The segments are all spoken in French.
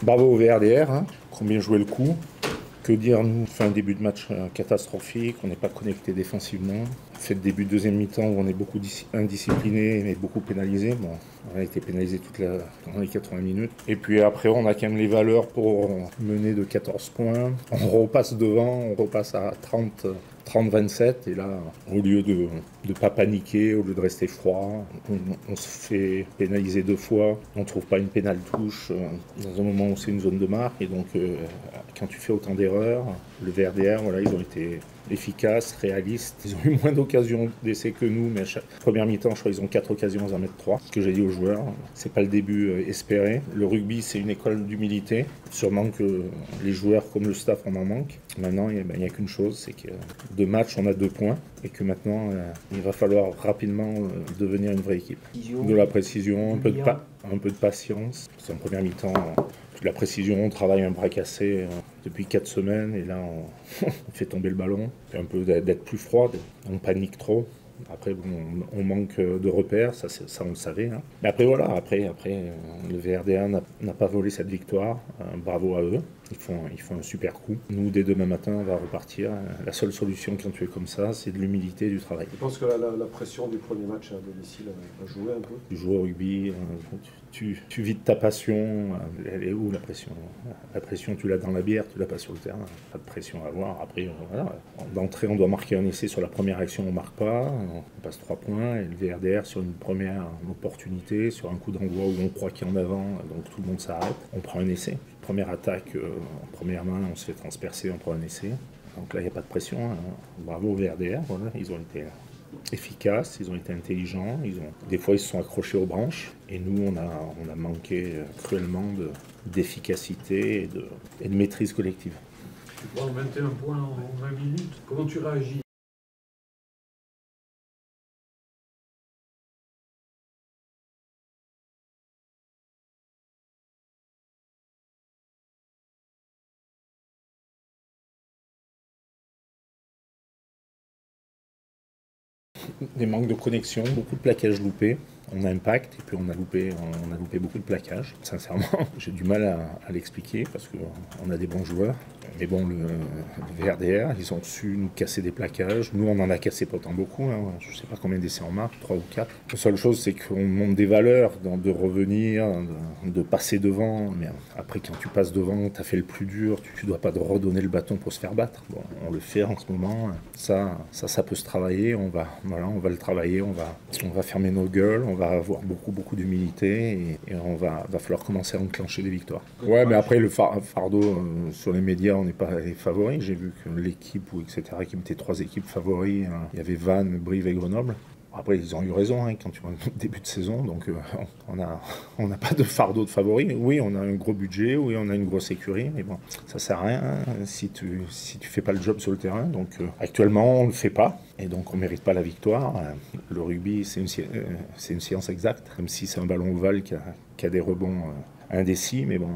Bravo au VRDR, hein, qui ont bien joué le coup. Que dire, nous, on fait un début de match catastrophique, on n'est pas connecté défensivement. On fait le début de deuxième mi-temps où on est beaucoup indiscipliné et beaucoup pénalisé. Bon, on a été pénalisé pendant les 80 minutes. Et puis après, on a quand même les valeurs pour mener de 14 points. On repasse devant, on repasse à 30-27. Et là, au lieu de ne pas paniquer, au lieu de rester froid, on se fait pénaliser 2 fois. On ne trouve pas une pénale touche dans un moment où c'est une zone de marque. Et donc, quand tu fais autant d'erreurs, le VRDR, voilà, ils ont été efficaces, réalistes. Ils ont eu moins d'occasions d'essai que nous, mais à chaque première mi-temps, je crois qu'ils ont 4 occasions à en mettre 3. Ce que j'ai dit aux joueurs, c'est pas le début espéré. Le rugby, c'est une école d'humilité. Sûrement que les joueurs comme le staff, on en manque. Maintenant, il n'y a qu'une chose, c'est que de match, on a 2 points et que maintenant, il va falloir rapidement devenir une vraie équipe. De la précision, un peu de patience. C'est en première mi-temps. La précision, on travaille un bras cassé depuis 4 semaines et là on fait tomber le ballon. C'est un peu d'être plus froid, on panique trop. Après, bon, on manque de repères, ça on le savait. Hein. Mais après, voilà, le VRDA n'a pas volé cette victoire. Bravo à eux. Ils font un super coup. Nous, dès demain matin, on va repartir. La seule solution quand tu es comme ça, c'est de l'humilité et du travail. Je pense que la pression du premier match à domicile a joué un peu. Tu joues au rugby, tu vides ta passion. Elle est où la pression? La pression, tu l'as dans la bière, tu l'as pas sur le terrain. Pas de pression à avoir. Après, voilà. D'entrée, on doit marquer un essai sur la première action, on marque pas. On passe 3 points. Et le VRDR sur une première opportunité, sur un coup d'envoi où on croit qu'il y en a avant, donc tout le monde s'arrête. On prend un essai. Première attaque, en première main, on se fait transpercer, on prend un essai. Donc là, il n'y a pas de pression. Hein. Bravo au VRDR, voilà. Ils ont été efficaces, ils ont été intelligents. Des fois, ils se sont accrochés aux branches. Et nous, on a manqué cruellement d'efficacité et de maîtrise collective. Tu prends 21 points en 20 minutes. Comment tu réagis? Des manques de connexion, beaucoup de plaquages loupés. On a un pacte et puis on a loupé beaucoup de plaquages. Sincèrement, j'ai du mal à l'expliquer parce qu'on a des bons joueurs. Mais bon, le VRDR, ils ont su nous casser des plaquages. Nous, on en a cassé pas tant beaucoup. Hein. Je ne sais pas combien d'essais on marque, 3 ou 4. La seule chose, c'est qu'on monte des valeurs, de revenir, de passer devant. Mais après, quand tu passes devant, tu as fait le plus dur. Tu ne dois pas redonner le bâton pour se faire battre. Bon, on le fait en ce moment. Ça peut se travailler. On va le travailler. On va fermer nos gueules. On va avoir beaucoup d'humilité et va falloir commencer à enclencher des victoires. Ouais, mais après, le fardeau sur les médias, on n'est pas les favoris. J'ai vu que l'équipe, qui mettait 3 équipes favoris, il y avait Vannes, Brive et Grenoble. Après, ils ont eu raison quand tu vois le début de saison. Donc, on n'a pas de fardeau de favoris. Oui, on a un gros budget. Oui, on a une grosse écurie. Mais bon, ça sert à rien si tu fais pas le job sur le terrain. Donc, actuellement, on le fait pas. Et donc, on mérite pas la victoire. Le rugby, c'est une science exacte. Même si c'est un ballon ovale qui a des rebonds indécis. Mais bon,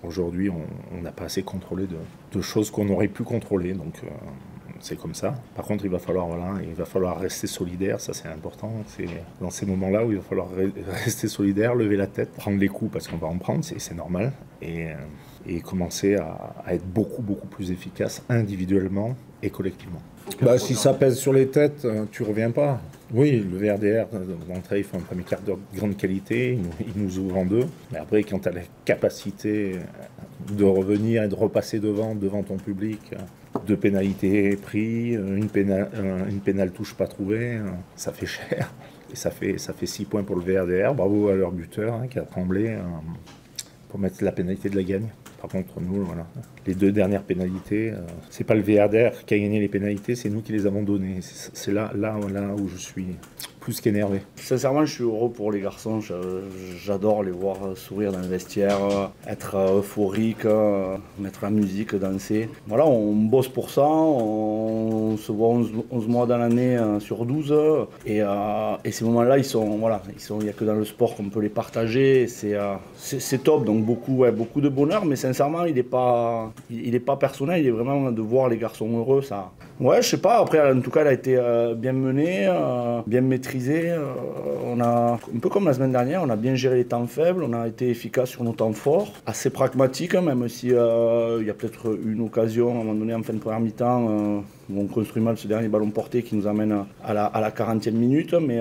aujourd'hui, on n'a pas assez contrôlé de choses qu'on aurait pu contrôler. Donc, c'est comme ça. Par contre, il va falloir rester solidaire, ça c'est important. C'est dans ces moments-là où il va falloir rester solidaire, lever la tête, prendre les coups parce qu'on va en prendre, c'est normal, et commencer à être beaucoup plus efficace individuellement et collectivement. Si ça pèse sur les têtes, tu reviens pas. Oui, le VRDR, d'entrée, il fait un premier quart d'heure de grande qualité, il nous ouvre en 2. Mais après, quand tu as la capacité de revenir et de repasser devant ton public, 2 pénalités prises, une pénale touche pas trouvée, ça fait cher. Et ça fait 6 points pour le VRDR. Bravo à leur buteur qui a tremblé pour mettre la pénalité de la gagne. Par contre, nous, voilà, les 2 dernières pénalités, c'est pas le VRDR qui a gagné les pénalités, c'est nous qui les avons données. C'est là où je suis plus qu'énervé. Sincèrement, je suis heureux pour les garçons. J'adore les voir sourire dans le vestiaire, être euphorique, mettre la musique, danser. Voilà, on bosse pour ça. On se voit 11 mois dans l'année sur 12. Et ces moments-là, il n'y a que dans le sport qu'on peut les partager. C'est top, donc beaucoup de bonheur. Mais sincèrement, il n'est pas personnel. Il est vraiment de voir les garçons heureux. Ça. Ouais, je sais pas. Après, en tout cas, elle a été bien menée, bien maîtrisée. maîtrisé. On a, un peu comme la semaine dernière, on a bien géré les temps faibles, on a été efficace sur nos temps forts, assez pragmatique, même si il y a peut-être une occasion à un moment donné en fin de première mi-temps où on construit mal ce dernier ballon porté qui nous amène à la 40e minute, mais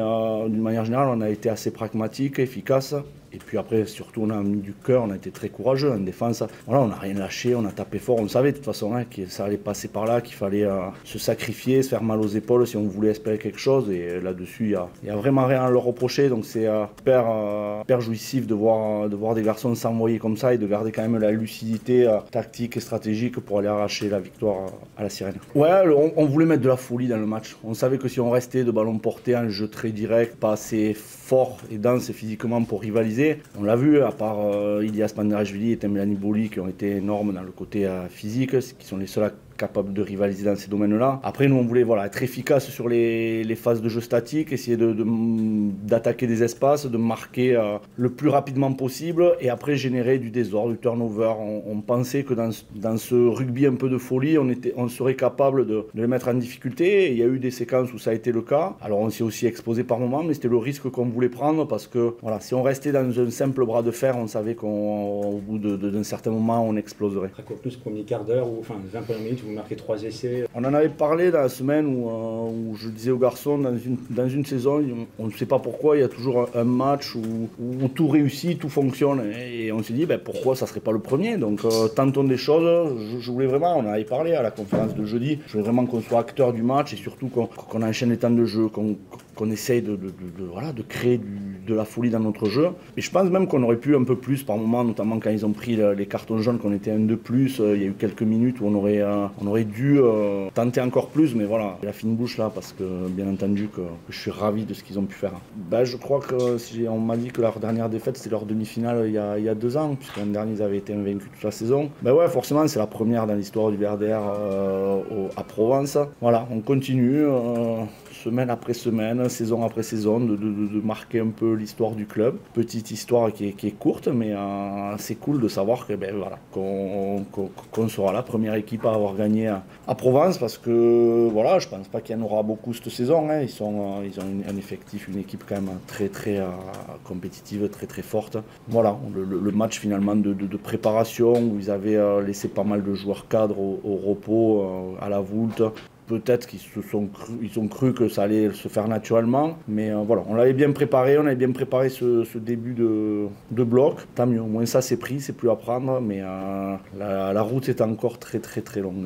d'une manière générale, on a été assez pragmatique, efficace. Et puis après, surtout, on a mis du cœur, on a été très courageux en défense. Voilà, on n'a rien lâché, on a tapé fort. On savait de toute façon que ça allait passer par là, qu'il fallait se sacrifier, se faire mal aux épaules si on voulait espérer quelque chose. Et là-dessus, il n'y a vraiment rien à leur reprocher. Donc c'est hyper jouissif de voir des garçons s'envoyer comme ça et de garder quand même la lucidité tactique et stratégique pour aller arracher la victoire à la Sirène. Ouais, on voulait mettre de la folie dans le match. On savait que si on restait de ballon porté, un jeu très direct, pas assez fort et dense physiquement pour rivaliser, on l'a vu, à part Ilias Pandarashvili et Temlani Boli qui ont été énormes dans le côté physique, qui sont les seuls capables de rivaliser dans ces domaines-là. Après, nous, on voulait être efficace sur les phases de jeu statique, essayer d'attaquer des espaces, de marquer le plus rapidement possible et après générer du désordre, du turnover. On pensait que dans ce rugby un peu de folie, on serait capable de les mettre en difficulté. Et il y a eu des séquences où ça a été le cas. Alors, on s'est aussi exposé par moments, mais c'était le risque qu'on voulait prendre parce que voilà, si on restait dans un simple bras de fer, on savait qu'au bout d'un certain moment, on exploserait. Très court, plus premier quart d'heure, ou enfin 20 premières minutes, vous marquez 3 essais. On en avait parlé dans la semaine où je disais aux garçons, dans une saison, on ne sait pas pourquoi, il y a toujours un match où tout réussit, tout fonctionne. Et on s'est dit, pourquoi ça ne serait pas le premier? Donc tentons des choses. Je voulais vraiment, on en avait parlé à la conférence de jeudi, je voulais vraiment qu'on soit acteur du match et surtout qu'on enchaîne les temps de jeu, qu'on essaye de créer de la folie dans notre jeu. Et je pense même qu'on aurait pu un peu plus par moment, notamment quand ils ont pris les cartons jaunes, qu'on était un de plus. Il y a eu quelques minutes où on aurait dû tenter encore plus, mais voilà, la fine bouche là, parce que bien entendu que je suis ravi de ce qu'ils ont pu faire. Je crois que on m'a dit que leur dernière défaite c'était leur demi-finale il y a 2 ans, puisque l'an dernier ils avaient été invaincus toute la saison. Ouais, forcément c'est la première dans l'histoire du VRDR à Provence. Voilà, on continue. Semaine après semaine, saison après saison, de marquer un peu l'histoire du club. Petite histoire qui est courte, mais c'est cool de savoir que qu'on sera la première équipe à avoir gagné à Provence, parce que voilà, je pense pas qu'il y en aura beaucoup cette saison. Hein. Ils ont un effectif, une équipe quand même très très compétitive, très très forte. Voilà, le match finalement de préparation où ils avaient laissé pas mal de joueurs cadres au repos, à la voulte. Peut-être qu'ils ont cru que ça allait se faire naturellement, mais voilà, on l'avait bien préparé, ce début de bloc. Tant mieux, au moins ça c'est pris, c'est plus à prendre, mais la route est encore très très très longue.